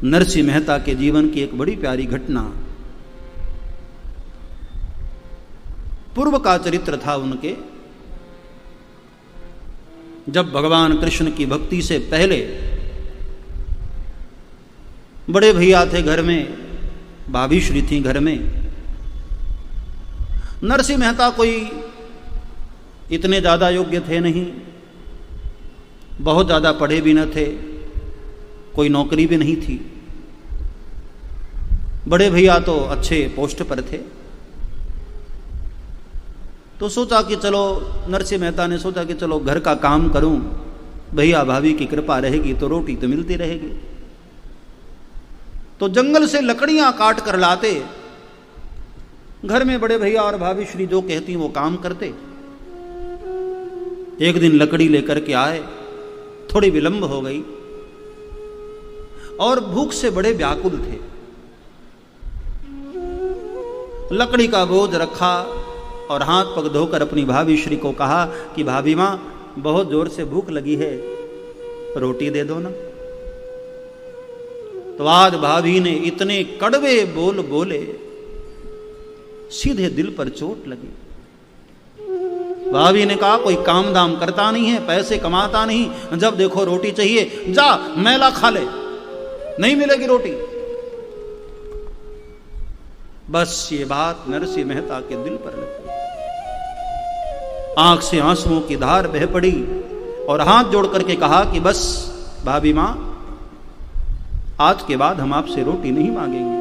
नरसिंह मेहता के जीवन की एक बड़ी प्यारी घटना। पूर्व का चरित्र था उनके, जब भगवान कृष्ण की भक्ति से पहले बड़े भैया थे घर में, भाभी श्री थी घर में। नरसिंह मेहता कोई इतने ज़्यादा योग्य थे नहीं, बहुत ज़्यादा पढ़े भी न थे, कोई नौकरी भी नहीं थी। बड़े भैया तो अच्छे पोस्ट पर थे। तो सोचा कि चलो, नरसिंह मेहता ने सोचा कि चलो घर का काम करूं, भैया भाभी की कृपा रहेगी तो रोटी तो मिलती रहेगी। तो जंगल से लकड़ियां काट कर लाते, घर में बड़े भैया और भाभी श्री जो कहती वो काम करते। एक दिन लकड़ी लेकर के आए, थोड़ी विलंब हो गई और भूख से बड़े व्याकुल थे। लकड़ी का बोझ रखा और हाथ पग धोकर अपनी भाभी श्री को कहा कि भाभी मां, बहुत जोर से भूख लगी है, रोटी दे दो ना। तो आज भाभी ने इतने कड़वे बोल बोले, सीधे दिल पर चोट लगी। भाभी ने कहा कोई काम दाम करता नहीं है, पैसे कमाता नहीं, जब देखो रोटी चाहिए, जा मैला खा ले, नहीं मिलेगी रोटी। बस ये बात नरसिंह मेहता के दिल पर लगी। आंख से आंसुओं की धार बह पड़ी और हाथ जोड़ करके कहा कि बस भाभी मां, आज के बाद हम आपसे रोटी नहीं मांगेंगे।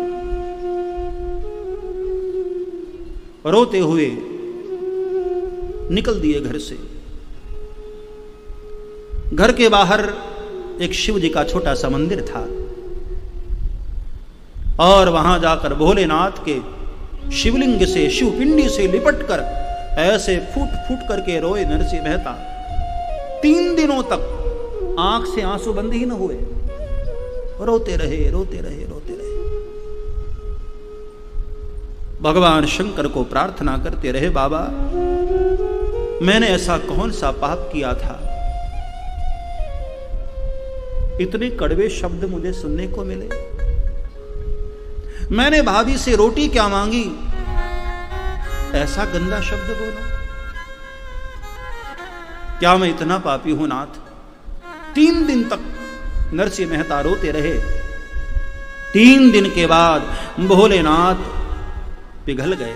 रोते हुए निकल दिए घर से। घर के बाहर एक शिव जी का छोटा सा मंदिर था और वहां जाकर भोलेनाथ के शिवलिंग से, शिवपिंडी से लिपट कर ऐसे फूट फूट करके रोए नरसिंह मेहता। 3 दिनों तक आंख से आंसू बंद ही न हुए, रोते रहे रोते रहे रोते रहे। भगवान शंकर को प्रार्थना करते रहे, बाबा मैंने ऐसा कौन सा पाप किया था, इतने कड़वे शब्द मुझे सुनने को मिले। मैंने भाभी से रोटी क्या मांगी, ऐसा गंदा शब्द बोला। क्या मैं इतना पापी हूं नाथ। 3 दिन तक नरसिंह मेहता रोते रहे। 3 दिन के बाद भोलेनाथ पिघल गए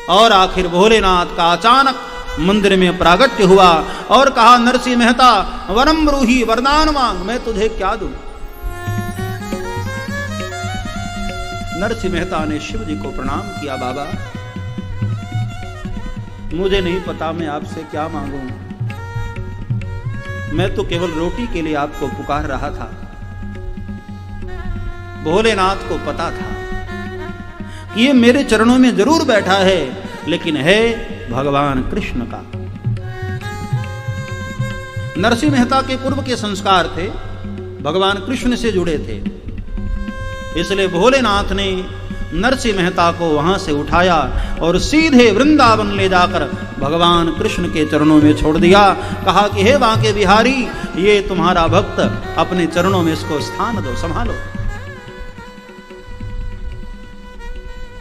और आखिर भोलेनाथ का अचानक मंदिर में प्रागट्य हुआ और कहा, नरसिंह मेहता वरम ब्रूहि, वरदान मांग, मैं तुझे क्या दूं। नरसिंह मेहता ने शिव जी को प्रणाम किया, बाबा मुझे नहीं पता मैं आपसे क्या मांगूं, मैं तो केवल रोटी के लिए आपको पुकार रहा था। भोलेनाथ को पता था कि ये मेरे चरणों में जरूर बैठा है, लेकिन है भगवान कृष्ण का। नरसिंह मेहता के पूर्व के संस्कार थे, भगवान कृष्ण से जुड़े थे, इसलिए भोलेनाथ ने नरसिंह मेहता को वहां से उठाया और सीधे वृंदावन ले जाकर भगवान कृष्ण के चरणों में छोड़ दिया। कहा कि हे बांके बिहारी, ये तुम्हारा भक्त, अपने चरणों में इसको स्थान दो, संभालो।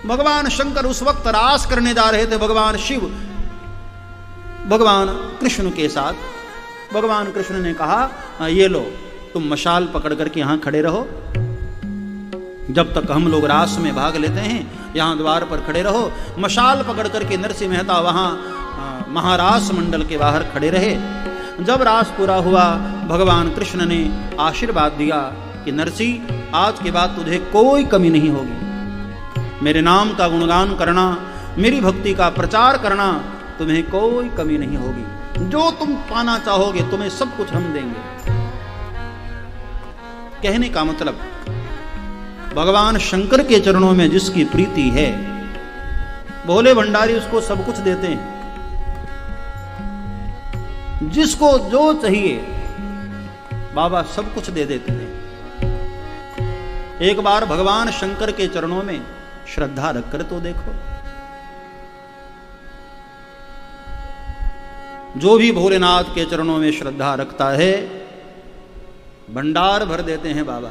भगवान शंकर उस वक्त रास करने जा रहे थे, भगवान शिव भगवान कृष्ण के साथ। भगवान कृष्ण ने कहा, ये लो तुम मशाल पकड़ करके यहां खड़े रहो, जब तक हम लोग रास में भाग लेते हैं यहां द्वार पर खड़े रहो। मशाल पकड़ करके नरसिंह मेहता वहां महारास मंडल के बाहर खड़े रहे। जब रास पूरा हुआ, भगवान कृष्ण ने आशीर्वाद दिया कि नरसिंह आज के बाद तुझे कोई कमी नहीं होगी, मेरे नाम का गुणगान करना, मेरी भक्ति का प्रचार करना, तुम्हें कोई कमी नहीं होगी, जो तुम पाना चाहोगे तुम्हें सब कुछ हम देंगे। कहने का मतलब, भगवान शंकर के चरणों में जिसकी प्रीति है, भोले भंडारी उसको सब कुछ देते हैं, जिसको जो चाहिए बाबा सब कुछ दे देते हैं। एक बार भगवान शंकर के चरणों में श्रद्धा रखकर तो देखो। जो भी भोलेनाथ के चरणों में श्रद्धा रखता है भंडार भर देते हैं बाबा।